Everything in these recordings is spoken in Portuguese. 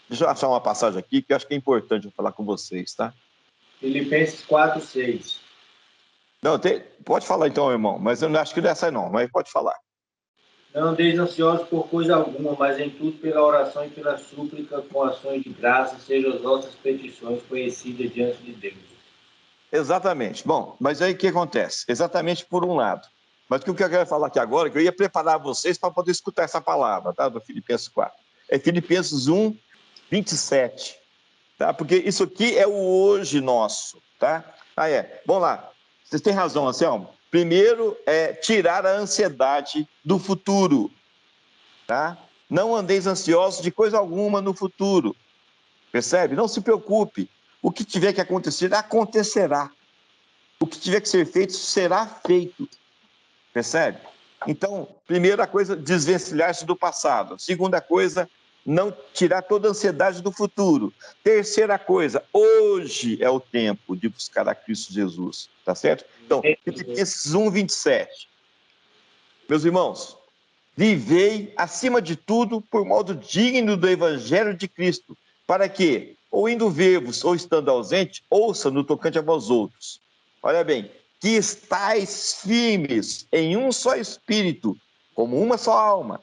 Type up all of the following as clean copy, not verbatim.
Deixa eu achar uma passagem aqui que eu acho que é importante eu falar com vocês, tá? Filipenses 4:6. Não, pode falar então, irmão, mas eu não acho que dessa não, mas pode falar. Não andeis ansiosos por coisa alguma, mas em tudo pela oração e pela súplica, com ações de graça, sejam as vossas petições conhecidas diante de Deus. Exatamente. Bom, mas aí o que acontece? Exatamente por um lado. Mas o que eu quero falar aqui agora, que eu ia preparar vocês para poder escutar essa palavra, tá? Do Filipenses 4. É Filipenses 1, 27. Tá? Porque isso aqui é o hoje nosso, tá? Vamos lá. Vocês têm razão, Anselmo. Primeiro é tirar a ansiedade do futuro, tá? Não andeis ansiosos de coisa alguma no futuro. Percebe? Não se preocupe. O que tiver que acontecer, acontecerá. O que tiver que ser feito, será feito. Percebe? Então, primeira coisa, desvencilhar-se do passado. Segunda coisa, não tirar toda a ansiedade do futuro. Terceira coisa, hoje é o tempo de buscar a Cristo Jesus. Tá certo? Então, Filipenses 1, 27. Meus irmãos, vivei, acima de tudo, por modo digno do Evangelho de Cristo, para que, ou indo ver-vos, ou estando ausente, ouça no tocante a vós outros. Olha bem, que estáis firmes em um só espírito, como uma só alma,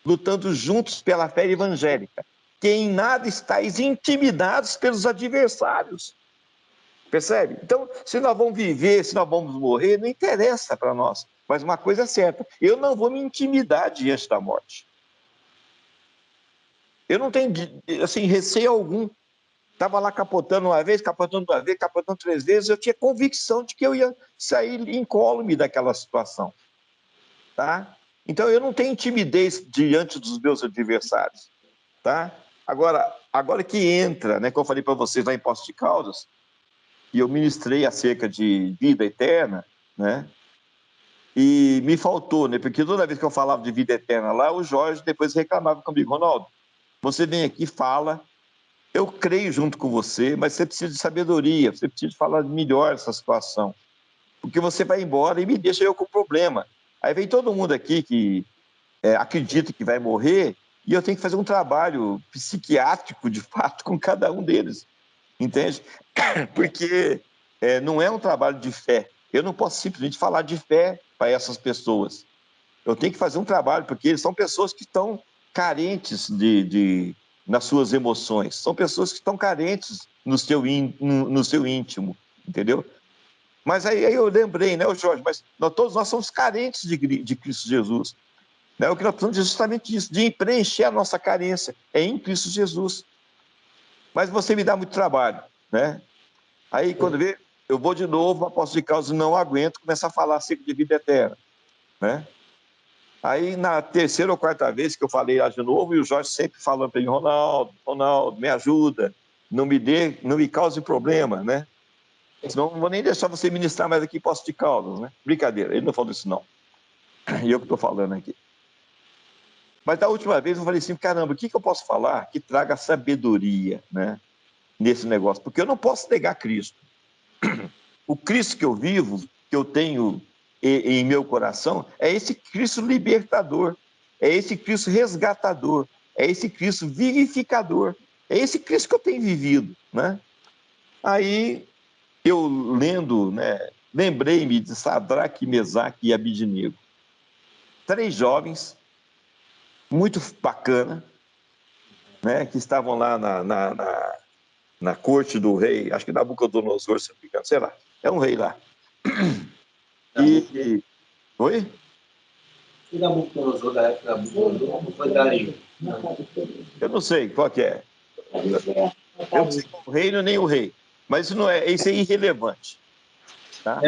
lutando juntos pela fé evangélica, que em nada estáis intimidados pelos adversários. Percebe? Então, se nós vamos viver, se nós vamos morrer, não interessa para nós. Mas uma coisa é certa, eu não vou me intimidar diante da morte. Eu não tenho, assim, receio algum. Estava lá capotando uma vez, capotando duas vezes, capotando três vezes, eu tinha convicção de que eu ia sair incólume daquela situação. Tá? Então, eu não tenho timidez diante dos meus adversários. Tá? Agora que entra, né, como eu falei para vocês lá em Poços de Caldas, e eu ministrei acerca de vida eterna, né? E me faltou, né? Porque toda vez que eu falava de vida eterna lá, o Jorge depois reclamava comigo: Ronaldo, você vem aqui e fala, eu creio junto com você, mas você precisa de sabedoria, você precisa de falar melhor essa situação, porque você vai embora e me deixa eu com problema. Aí vem todo mundo aqui que acredita que vai morrer e eu tenho que fazer um trabalho psiquiátrico, de fato, com cada um deles, entende? Porque não é um trabalho de fé. Eu não posso simplesmente falar de fé para essas pessoas. Eu tenho que fazer um trabalho, porque eles são pessoas que estão carentes nas suas emoções, são pessoas que estão carentes no seu íntimo, entendeu? Mas aí eu lembrei, né, Jorge, mas todos nós somos carentes de Cristo Jesus. Né? O que nós precisamos é justamente isso, de preencher a nossa carência, é em Cristo Jesus. Mas você me dá muito trabalho, né? Aí, quando vê, eu vou de novo, apóstolo de causa, não aguento, começar a falar acerca de vida eterna, né? Aí, na terceira ou quarta vez que eu falei lá de novo, e o Jorge sempre falando para ele: Ronaldo, me ajuda, não me cause problema, né? Senão não vou nem deixar você ministrar mais aqui, posso de causas, né? Brincadeira, ele não falou isso não. E eu que estou falando aqui. Mas da última vez eu falei assim: caramba, o que eu posso falar que traga sabedoria, né? Nesse negócio? Porque eu não posso negar Cristo. O Cristo que eu vivo, que eu tenho em meu coração, é esse Cristo libertador, é esse Cristo resgatador, é esse Cristo vivificador, é esse Cristo que eu tenho vivido, né? Aí, eu lendo, né, lembrei-me de Sadraque, Mesaque e Abidnego. 3 jovens, muito bacana, né, que estavam lá na corte do rei, acho que Nabucodonosor, se não me engano, sei lá, é um rei lá. Oi? E Nabucodonosor, da época da Nabucodonosor, foi Dario? Eu não sei qual que é. Eu não sei qual o reino nem o rei. Mas isso é irrelevante. Tá?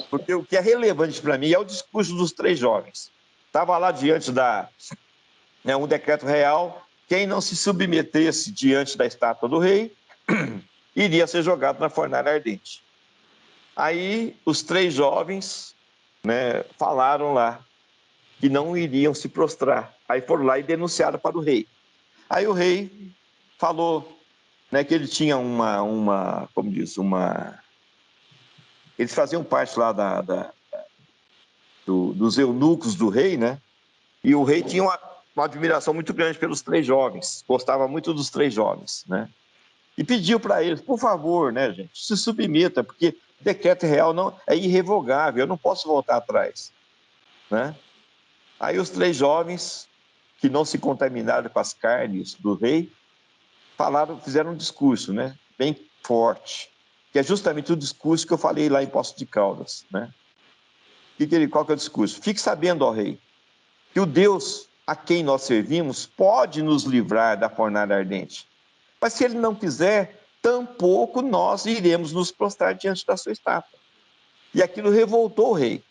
Porque o que é relevante para mim é o discurso dos 3 jovens. Estava lá diante um decreto real, quem não se submetesse diante da estátua do rei iria ser jogado na fornalha ardente. Aí os 3 jovens, né, falaram lá que não iriam se prostrar. Aí foram lá e denunciaram para o rei. Aí o rei falou, né, que ele tinha como diz, eles faziam parte lá dos eunucos do rei, né? E o rei tinha uma admiração muito grande pelos 3 jovens, gostava muito dos 3 jovens, né? E pediu para eles, por favor, né, gente, se submeta, porque decreto real não é irrevogável, eu não posso voltar atrás, né? Aí os 3 jovens, que não se contaminaram com as carnes do rei, fizeram um discurso, né, bem forte, que é justamente o discurso que eu falei lá em Poços de Caldas, né? Qual que é o discurso? Fique sabendo, ó rei, que o Deus a quem nós servimos pode nos livrar da fornalha ardente. Mas se ele não quiser, tampouco nós iremos nos prostrar diante da sua estátua. E aquilo revoltou o rei.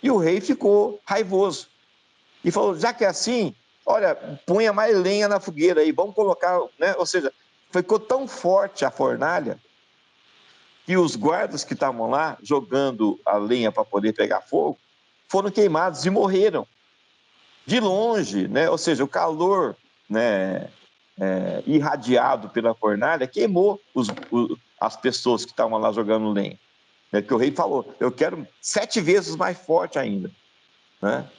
E o rei ficou raivoso. E falou, já que é assim, olha, ponha mais lenha na fogueira aí, vamos colocar, né? Ou seja, ficou tão forte a fornalha que os guardas que estavam lá, jogando a lenha para poder pegar fogo, foram queimados e morreram. De longe, né? Ou seja, o calor, né, irradiado pela fornalha queimou as pessoas que estavam lá jogando lenha. Né? Que o rei falou, eu quero 7 vezes mais forte ainda. Né?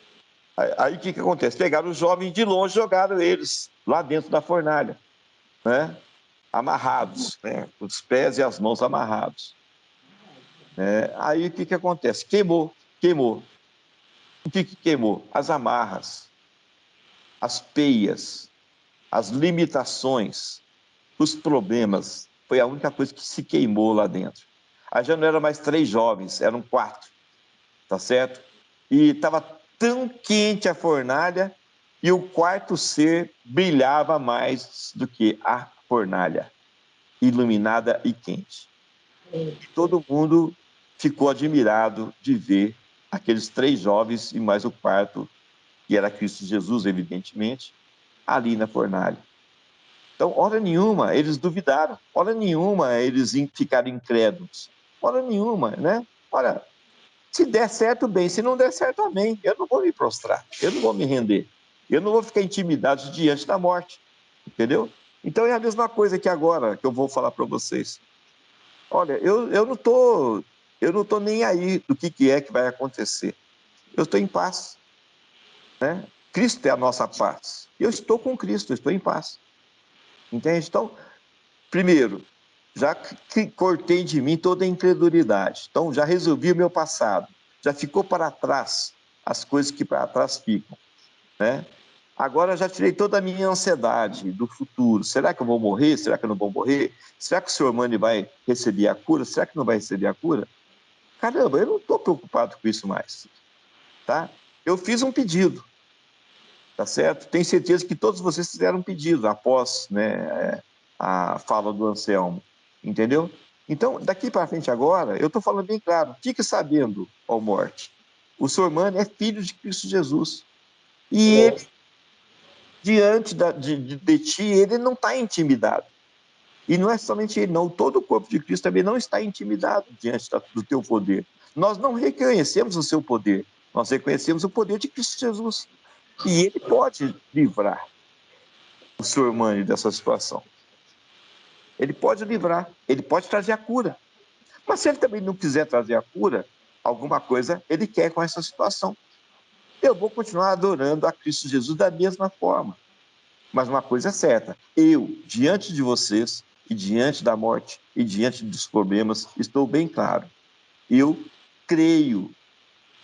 Aí o que acontece? Pegaram os jovens de longe e jogaram eles lá dentro da fornalha, né? Amarrados, né? Os pés e as mãos amarrados. Aí o que acontece? Queimou. O que queimou? As amarras, as peias, as limitações, os problemas. Foi a única coisa que se queimou lá dentro. Aí já não eram mais 3 jovens, eram 4, tá certo? E estava tão quente a fornalha e o quarto ser brilhava mais do que a fornalha, iluminada e quente. E todo mundo ficou admirado de ver aqueles 3 jovens e mais o quarto, que era Cristo Jesus, evidentemente, ali na fornalha. Então, hora nenhuma eles duvidaram, hora nenhuma eles ficaram incrédulos, hora nenhuma, né? Olha, se der certo, bem, se não der certo, amém. Eu não vou me prostrar, eu não vou me render, eu não vou ficar intimidado diante da morte, entendeu? Então é a mesma coisa que agora que eu vou falar para vocês. Olha, eu não tô nem aí do que é que vai acontecer. Eu estou em paz, né? Cristo é a nossa paz. Eu estou com Cristo, eu estou em paz. Entende? Então, primeiro, já cortei de mim toda a incredulidade. Então, já resolvi o meu passado. Já ficou para trás as coisas que para trás ficam, né? Agora já tirei toda a minha ansiedade do futuro. Será que eu vou morrer? Será que eu não vou morrer? Será que o senhor Mani vai receber a cura? Será que não vai receber a cura? Caramba, eu não estou preocupado com isso mais, tá? Eu fiz um pedido, tá certo? Tenho certeza que todos vocês fizeram um pedido após, né, a fala do Anselmo, entendeu? Então, daqui para frente agora, eu estou falando bem claro, fique sabendo, ó morte, o senhor Mani é filho de Cristo Jesus, e ele, diante de ti, ele não está intimidado. E não é somente ele, não, todo o corpo de Cristo também não está intimidado diante do teu poder. Nós não reconhecemos o seu poder, nós reconhecemos o poder de Cristo Jesus. E ele pode livrar o senhor Mani dessa situação. Ele pode livrar, ele pode trazer a cura. Mas se ele também não quiser trazer a cura, alguma coisa ele quer com essa situação. Eu vou continuar adorando a Cristo Jesus da mesma forma. Mas uma coisa é certa, eu, diante de vocês, e diante da morte, e diante dos problemas, estou bem claro. Eu creio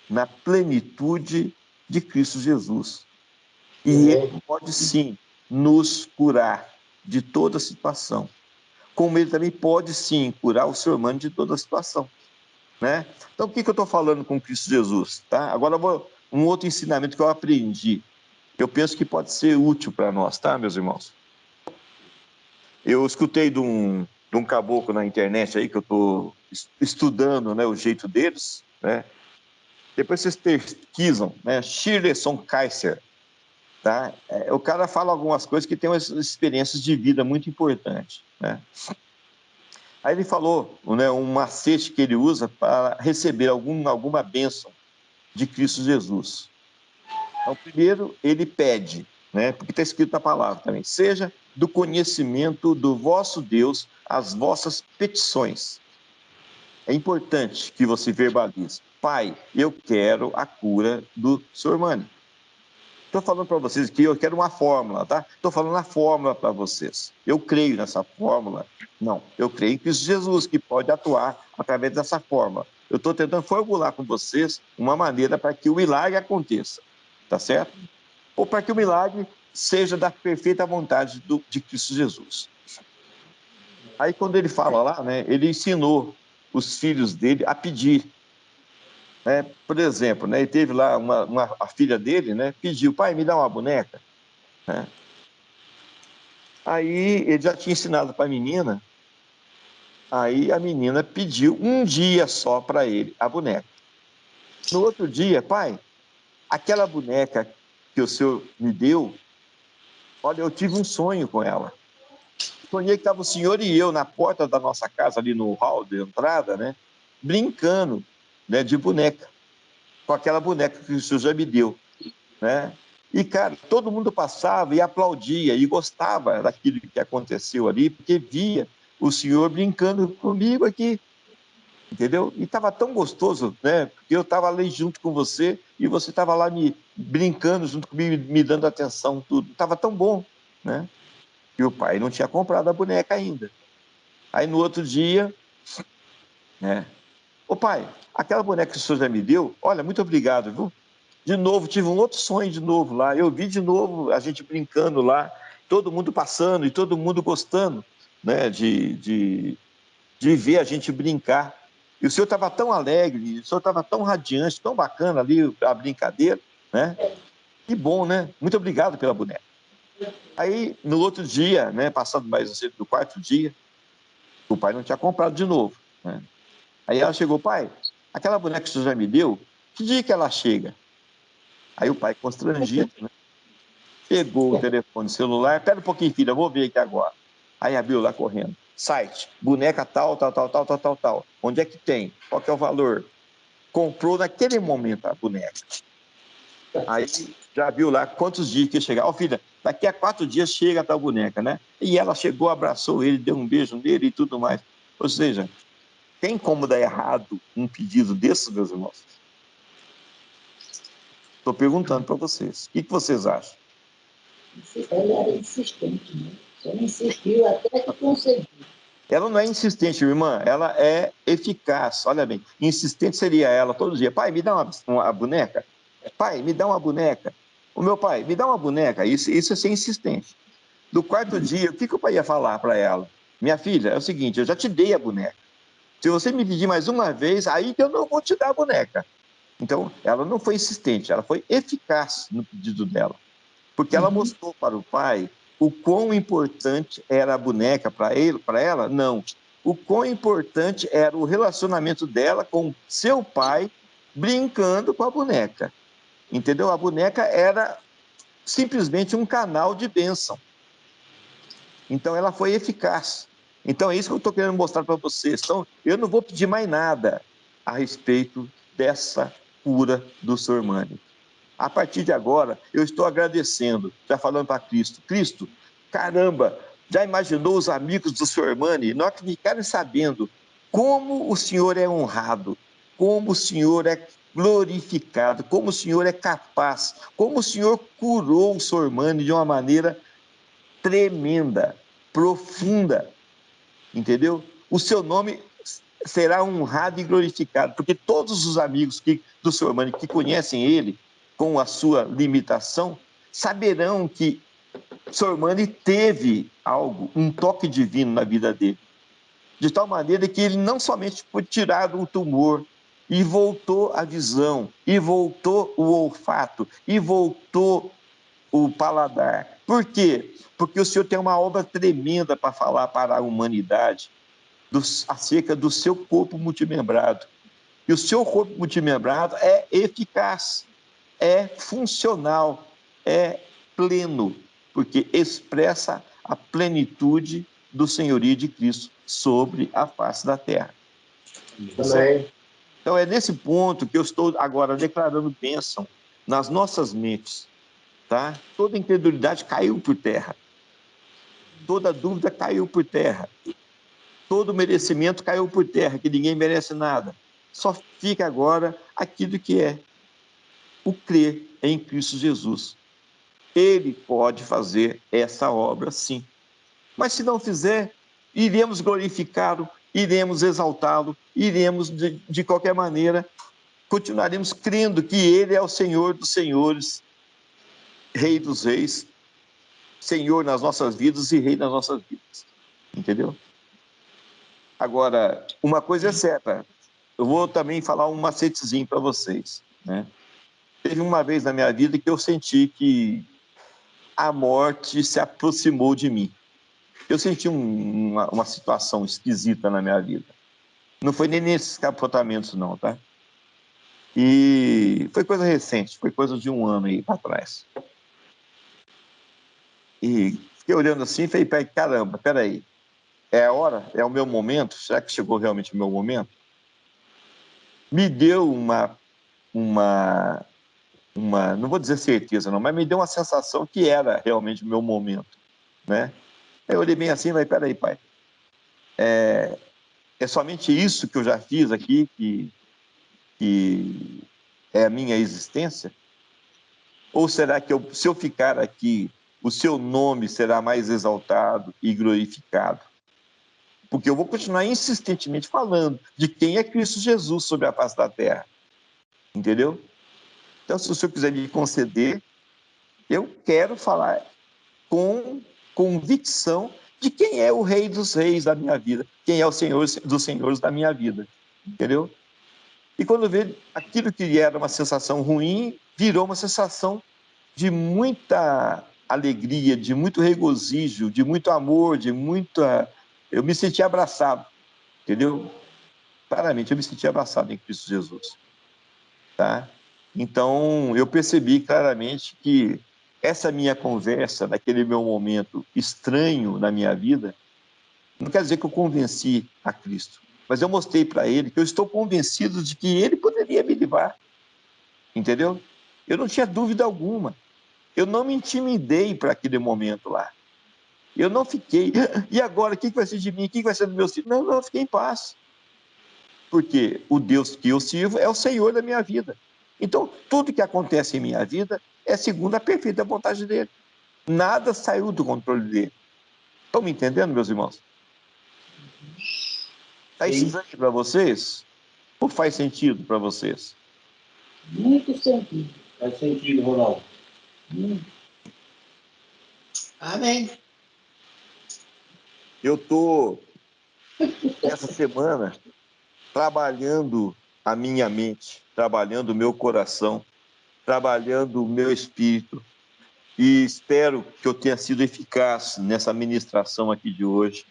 na plenitude de Cristo Jesus. E ele pode sim nos curar de toda situação. Como ele também pode sim curar o ser humano de toda situação, né? Então o que eu estou falando com Cristo Jesus, tá? Agora um outro ensinamento que eu aprendi, eu penso que pode ser útil para nós, tá, meus irmãos? Eu escutei de um caboclo na internet aí que eu estou estudando, né, o jeito deles, né? Depois vocês pesquisam, né? Shirleyson Kaiser. Tá? O cara fala algumas coisas que tem umas experiências de vida muito importantes, né? Aí ele falou, né, um macete que ele usa para receber alguma bênção de Cristo Jesus. Então, primeiro, ele pede, né, porque está escrito na palavra também, seja do conhecimento do vosso Deus as vossas petições. É importante que você verbalize. Pai, eu quero a cura do Sr. Mani. Estou falando para vocês que eu quero uma fórmula, tá? Estou falando a fórmula para vocês. Eu creio nessa fórmula? Não. Eu creio em Cristo Jesus, que pode atuar através dessa fórmula. Eu estou tentando formular com vocês uma maneira para que o milagre aconteça, tá certo? Ou para que o milagre seja da perfeita vontade de Cristo Jesus. Aí, quando ele fala lá, né, ele ensinou os filhos dele a pedir. Né? Por exemplo, né, ele teve lá a filha dele, né, pediu, pai, me dá uma boneca. Né? Aí ele já tinha ensinado para a menina, aí a menina pediu um dia só para ele a boneca. No outro dia, pai, aquela boneca que o senhor me deu, olha, eu tive um sonho com ela. Sonhei que estava o senhor e eu na porta da nossa casa, ali no hall de entrada, né, brincando, né, de boneca, com aquela boneca que o senhor já me deu, né? E, cara, todo mundo passava e aplaudia e gostava daquilo que aconteceu ali, porque via o senhor brincando comigo aqui, entendeu? E estava tão gostoso, né? Porque eu estava ali junto com você e você estava lá me brincando junto comigo, me dando atenção, tudo. Estava tão bom, né? E o pai não tinha comprado a boneca ainda. Aí no outro dia, né? Ô pai, aquela boneca que o senhor já me deu, olha, muito obrigado, viu? De novo, tive um outro sonho de novo lá. Eu vi de novo a gente brincando lá, todo mundo passando e todo mundo gostando, né, de ver a gente brincar. E o senhor estava tão alegre, o senhor estava tão radiante, tão bacana ali a brincadeira, né? Que bom, né? Muito obrigado pela boneca. Aí, no outro dia, né, passando mais assim, do quarto dia, o pai não tinha comprado de novo, né? Aí ela chegou, pai, aquela boneca que o senhor já me deu, que dia que ela chega? Aí o pai, constrangido, né, pegou o telefone celular, espera um pouquinho, filha, eu vou ver aqui agora. Aí abriu lá correndo. Site, boneca tal, tal, tal, tal, tal, tal, tal. Onde é que tem? Qual que é o valor? Comprou naquele momento a boneca. Aí já viu lá quantos dias que ia chegar. Ó, filha, daqui a 4 dias chega a tal boneca, né? E ela chegou, abraçou ele, deu um beijo nele e tudo mais. Ou seja, tem como dar errado um pedido desses, meus irmãos? Estou perguntando para vocês. O que vocês acham? Ela era insistente, né? Ela insistiu até que conseguiu. Ela não é insistente, irmã, ela é eficaz. Olha bem, insistente seria ela todo dia. Pai, me dá uma boneca. Pai, me dá uma boneca. O meu pai, me dá uma boneca. Isso é ser insistente. Do quarto dia, o que o pai ia falar para ela? Minha filha, é o seguinte, eu já te dei a boneca. Se você me pedir mais uma vez, aí que eu não vou te dar a boneca. Então, ela não foi insistente, ela foi eficaz no pedido dela. Porque ela mostrou para o pai o quão importante era a boneca para ele, para ela? Não. O quão importante era o relacionamento dela com seu pai brincando com a boneca. Entendeu? A boneca era simplesmente um canal de bênção. Então ela foi eficaz. Então é isso que eu estou querendo mostrar para vocês. Então eu não vou pedir mais nada a respeito dessa cura do Sormani. A partir de agora, eu estou agradecendo, já falando para Cristo. Cristo, caramba, já imaginou os amigos do Sr. Mani? Nós que ficarem sabendo como o Senhor é honrado, como o Senhor é glorificado, como o Senhor é capaz, como o Senhor curou o Sr. Mani de uma maneira tremenda, profunda, entendeu? O seu nome será honrado e glorificado, porque todos os amigos do Sr. Mani que conhecem ele, com a sua limitação, saberão que Sr. Mani teve algo, um toque divino na vida dele, de tal maneira que ele não somente foi tirado o tumor, e voltou a visão, e voltou o olfato, e voltou o paladar. Por quê? Porque o Senhor tem uma obra tremenda para falar para a humanidade acerca do seu corpo multimembrado. E o seu corpo multimembrado é eficaz, é funcional, é pleno, porque expressa a plenitude do senhorio de Cristo sobre a face da terra. Então é nesse ponto que eu estou agora declarando bênção nas nossas mentes, tá? Toda incredulidade caiu por terra, toda dúvida caiu por terra, todo merecimento caiu por terra, que ninguém merece nada. Só fica agora aquilo que é o crer em Cristo Jesus. Ele pode fazer essa obra, sim. Mas se não fizer, iremos glorificá-lo, iremos exaltá-lo, iremos, de qualquer maneira, continuaremos crendo que Ele é o Senhor dos senhores, Rei dos reis, Senhor nas nossas vidas e Rei nas nossas vidas. Entendeu? Agora, uma coisa é certa, eu vou também falar um macetezinho para vocês, né? Teve uma vez na minha vida que eu senti que a morte se aproximou de mim. Eu senti uma situação esquisita na minha vida. Não foi nem nesses capotamentos, não, tá? E foi coisa recente, foi coisa de um ano aí para trás. E fiquei olhando assim e falei, caramba, peraí, é a hora? É o meu momento? Será que chegou realmente o meu momento? Me deu não vou dizer certeza não, mas me deu uma sensação que era realmente o meu momento, né? Eu olhei bem assim e falei, peraí, pai, é somente isso que eu já fiz aqui que é a minha existência? Ou será que se eu ficar aqui, o seu nome será mais exaltado e glorificado? Porque eu vou continuar insistentemente falando de quem é Cristo Jesus sobre a face da terra. Entendeu? Então, se o senhor quiser me conceder, eu quero falar com convicção de quem é o Rei dos Reis da minha vida, quem é o Senhor dos Senhores da minha vida. Entendeu? E quando vejo aquilo que era uma sensação ruim, virou uma sensação de muita alegria, de muito regozijo, de muito amor, de muita... Eu me senti abraçado, entendeu? Claramente, eu me senti abraçado em Cristo Jesus, tá? Então, eu percebi claramente que essa minha conversa, naquele meu momento estranho na minha vida, não quer dizer que eu convenci a Cristo, mas eu mostrei para ele que eu estou convencido de que ele poderia me livrar, entendeu? Eu não tinha dúvida alguma. Eu não me intimidei para aquele momento lá. Eu não fiquei, e agora, o que vai ser de mim? O que vai ser dos meus filhos? Não, eu fiquei em paz. Porque o Deus que eu sirvo é o Senhor da minha vida. Então, tudo que acontece em minha vida é segundo a perfeita vontade dele. Nada saiu do controle dele. Estão me entendendo, meus irmãos? Está estranho para vocês? Ou faz sentido para vocês? Muito sentido. Faz sentido, Ronaldo. Amém. Eu estou, essa semana, trabalhando a minha mente, trabalhando o meu coração, trabalhando o meu espírito. E espero que eu tenha sido eficaz nessa ministração aqui de hoje,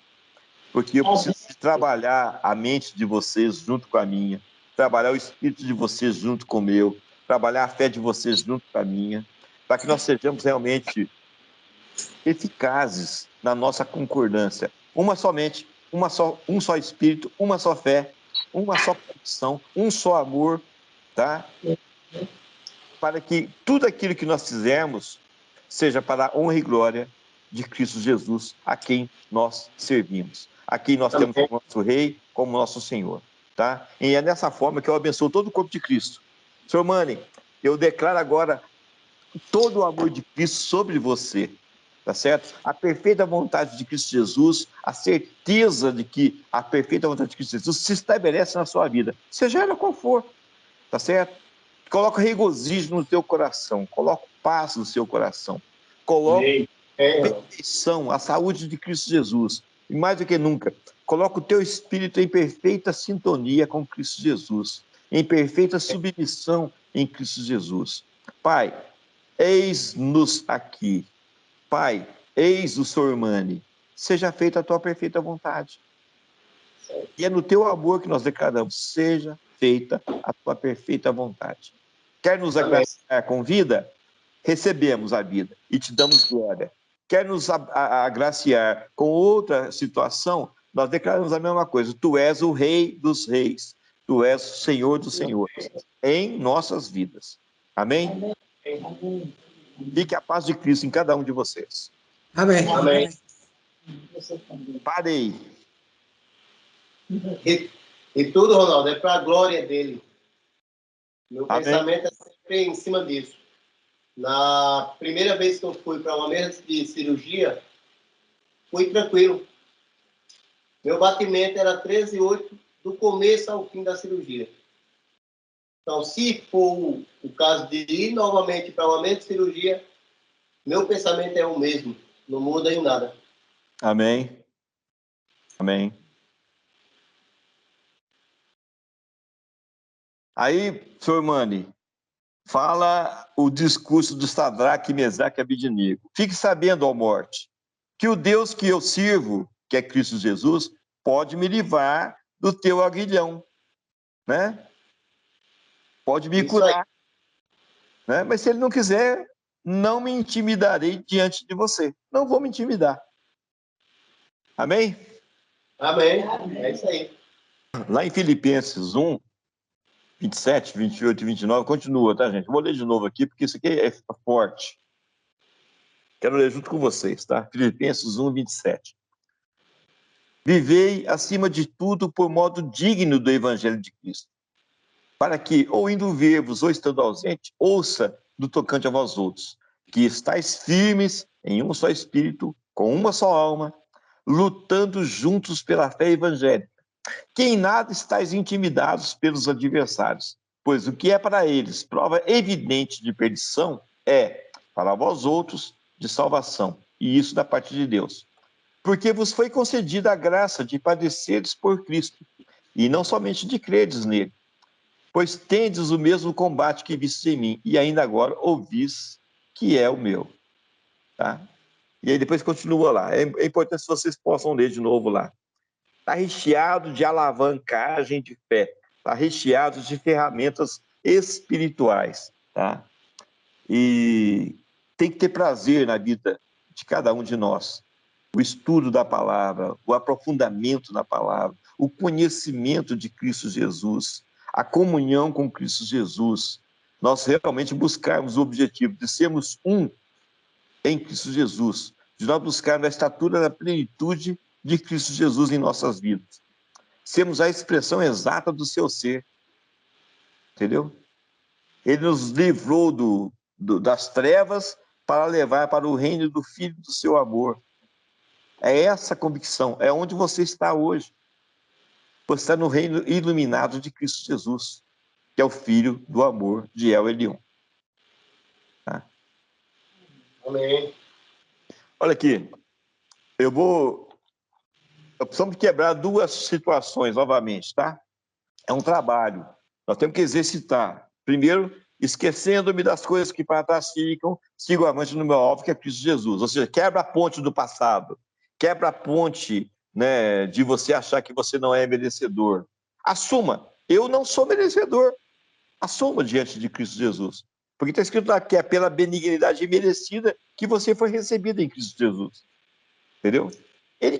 porque eu preciso trabalhar a mente de vocês junto com a minha, trabalhar o espírito de vocês junto com o meu, trabalhar a fé de vocês junto com a minha, para que nós sejamos realmente eficazes na nossa concordância. Um só espírito, uma só fé, uma só condição, um só amor, tá? Para que tudo aquilo que nós fizermos seja para a honra e glória de Cristo Jesus, a quem nós servimos, a quem nós temos como nosso Rei, como nosso Senhor, tá? E é dessa forma que eu abençoo todo o corpo de Cristo. Senhor Mane, eu declaro agora todo o amor de Cristo sobre você, tá certo? A perfeita vontade de Cristo Jesus, a certeza de que a perfeita vontade de Cristo Jesus se estabelece na sua vida, seja ela qual for, tá certo? Coloca regozijo no teu coração, coloca paz no seu coração, coloca perfeição, a saúde de Cristo Jesus, e mais do que nunca, coloca o teu espírito em perfeita sintonia com Cristo Jesus, em perfeita submissão em Cristo Jesus. Pai, eis-nos aqui. Pai, eis o Senhor Mane. Seja feita a tua perfeita vontade. E é no teu amor que nós declaramos, seja feita a tua perfeita vontade. Quer nos agraciar com vida? Recebemos a vida e te damos glória. Quer nos agraciar com outra situação? Nós declaramos a mesma coisa. Tu és o Rei dos Reis. Tu és o Senhor dos Senhores em nossas vidas. Amém? Amém. Fique a paz de Cristo em cada um de vocês. Amém. Amém. Você também. Parei. E tudo, Ronaldo, é para a glória dele. Meu Amém. pensamento é sempre em cima disso. Na primeira vez que eu fui para uma mesa de cirurgia, fui tranquilo. Meu batimento era 13,8 do começo ao fim da cirurgia. Então, se for o caso de ir novamente para uma mesa de cirurgia, meu pensamento é o mesmo. Não muda em nada. Amém. Amém. Aí, senhor Mani, fala o discurso do Sadraque, Mesaque e Abednego. Fique sabendo, ó morte, que o Deus que eu sirvo, que é Cristo Jesus, pode me livrar do teu aguilhão, né? Pode me curar, né? Mas se ele não quiser, não me intimidarei diante de você. Não vou me intimidar. Amém? Amém. É isso aí. Lá em Filipenses 1, 27, 28 e 29, continua, tá, gente? Vou ler de novo aqui, porque isso aqui é forte. Quero ler junto com vocês, tá? Filipenses 1, 27. Vivei, acima de tudo, por modo digno do Evangelho de Cristo, para que, ou indo ver-vos, ou estando ausente, ouça do tocante a vós outros, que estáis firmes em um só espírito, com uma só alma, lutando juntos pela fé evangélica, que em nada estáis intimidados pelos adversários, pois o que é para eles prova evidente de perdição é, para vós outros, de salvação, e isso da parte de Deus. Porque vos foi concedida a graça de padeceres por Cristo, e não somente de credes nele, pois tendes o mesmo combate que vistes em mim, e ainda agora ouvis que é o meu. Tá? E aí depois continua lá. É importante que vocês possam ler de novo lá. Está recheado de alavancagem de fé, está recheado de ferramentas espirituais, tá? E tem que ter prazer na vida de cada um de nós. O estudo da palavra, o aprofundamento na palavra, o conhecimento de Cristo Jesus, a comunhão com Cristo Jesus. Nós realmente buscarmos o objetivo de sermos um em Cristo Jesus, de nós buscarmos a estatura da plenitude de Cristo Jesus em nossas vidas. Sermos a expressão exata do seu ser, entendeu? Ele nos livrou das trevas para levar para o reino do Filho do seu amor. É essa convicção, é onde você está hoje. Você está no reino iluminado de Cristo Jesus, que é o Filho do amor de El Elyon. Tá? Amém. Olha aqui, eu precisamos quebrar duas situações novamente, tá? É um trabalho. Nós temos que exercitar. Primeiro, esquecendo-me das coisas que para trás ficam, sigo avante no meu alvo, que é Cristo Jesus. Ou seja, quebra a ponte do passado. Quebra a ponte, né, de você achar que você não é merecedor. Assuma, eu não sou merecedor. Assuma diante de Cristo Jesus. Porque está escrito lá que é pela benignidade merecida que você foi recebido em Cristo Jesus. Entendeu? Ele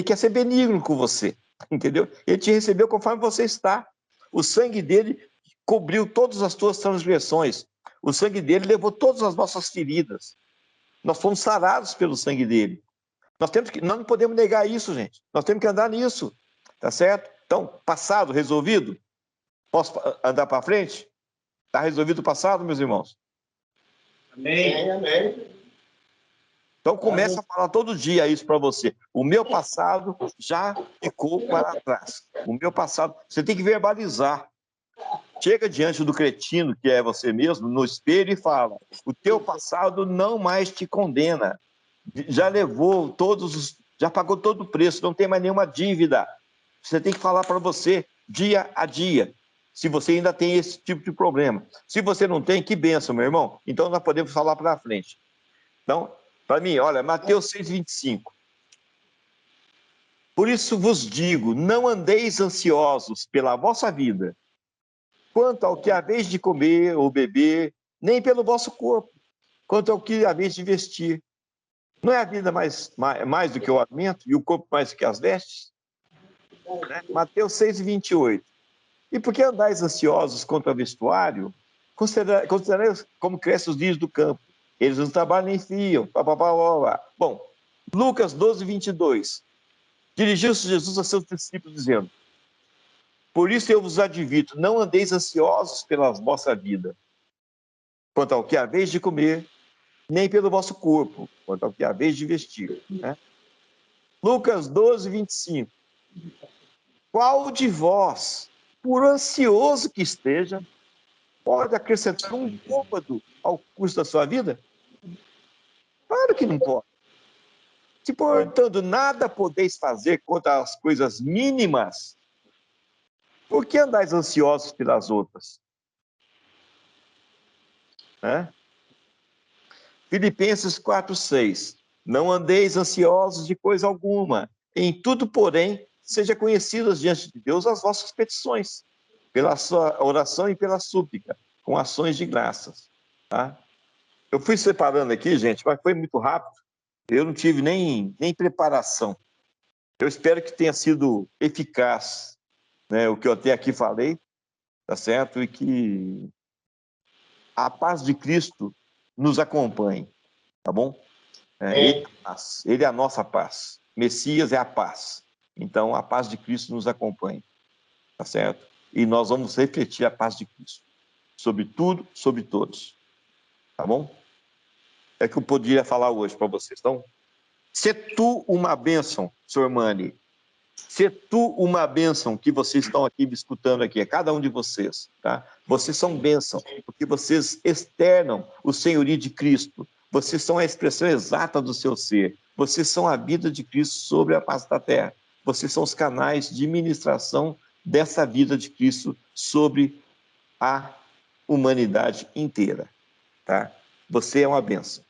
quer ser benigno com você. Entendeu? Ele te recebeu conforme você está. O sangue dele cobriu todas as tuas transgressões. O sangue dele levou todas as nossas feridas. Nós fomos sarados pelo sangue dele. Nós não podemos negar isso, gente. Nós temos que andar nisso. Tá certo? Então, passado resolvido? Posso andar para frente? Está resolvido o passado, meus irmãos? Amém. Amém. Então começa a falar todo dia isso para você. O meu passado já ficou para trás. O meu passado, você tem que verbalizar. Chega diante do cretino, que é você mesmo, no espelho e fala: o teu passado não mais te condena. Já levou já pagou todo o preço, não tem mais nenhuma dívida. Você tem que falar para você dia a dia. Se você ainda tem esse tipo de problema. Se você não tem, que benção, meu irmão. Então nós podemos falar para frente. Então, para mim, olha, Mateus 6,25. Por isso vos digo, não andeis ansiosos pela vossa vida, quanto ao que haveis de comer ou beber, nem pelo vosso corpo, quanto ao que haveis de vestir. Não é a vida mais do que o alimento e o corpo mais do que as vestes? Né? Mateus 6,28. E por que andais ansiosos quanto ao vestuário? Considerai como crescem os dias do campo. Eles não trabalham nem fiam. Bom, Lucas 12:22. Dirigiu-se Jesus a seus discípulos, dizendo: por isso eu vos advirto, não andeis ansiosos pela vossa vida, quanto ao que é a vez de comer, nem pelo vosso corpo, quanto ao que é a vez de vestir. Né? Lucas 12, 25. Qual de vós, por ansioso que esteja, pode acrescentar um côvado ao custo da sua vida? Claro que não pode. Se, portanto, nada podeis fazer contra as coisas mínimas, por que andais ansiosos pelas outras? Né? Filipenses 4:6. Não andeis ansiosos de coisa alguma. Em tudo, porém, seja conhecidas diante de Deus as vossas petições, pela sua oração e pela súplica, com ações de graças. Tá? Eu fui separando aqui, gente, mas foi muito rápido. Eu não tive nem preparação. Eu espero que tenha sido eficaz, né, o que eu até aqui falei, tá certo? E que a paz de Cristo nos acompanhe, tá bom? Ele é a nossa paz. Messias é a paz. Então, a paz de Cristo nos acompanha, tá certo? E nós vamos refletir a paz de Cristo sobre tudo, sobre todos, tá bom? É que eu poderia falar hoje para vocês. Então, se tu uma bênção, senhor Mani, se tu uma bênção que vocês estão aqui me escutando aqui, é cada um de vocês, tá? Vocês são bênção, porque vocês externam o senhorio de Cristo. Vocês são a expressão exata do seu ser. Vocês são a vida de Cristo sobre a face da terra. Vocês são os canais de ministração dessa vida de Cristo sobre a humanidade inteira, tá? Você é uma bênção.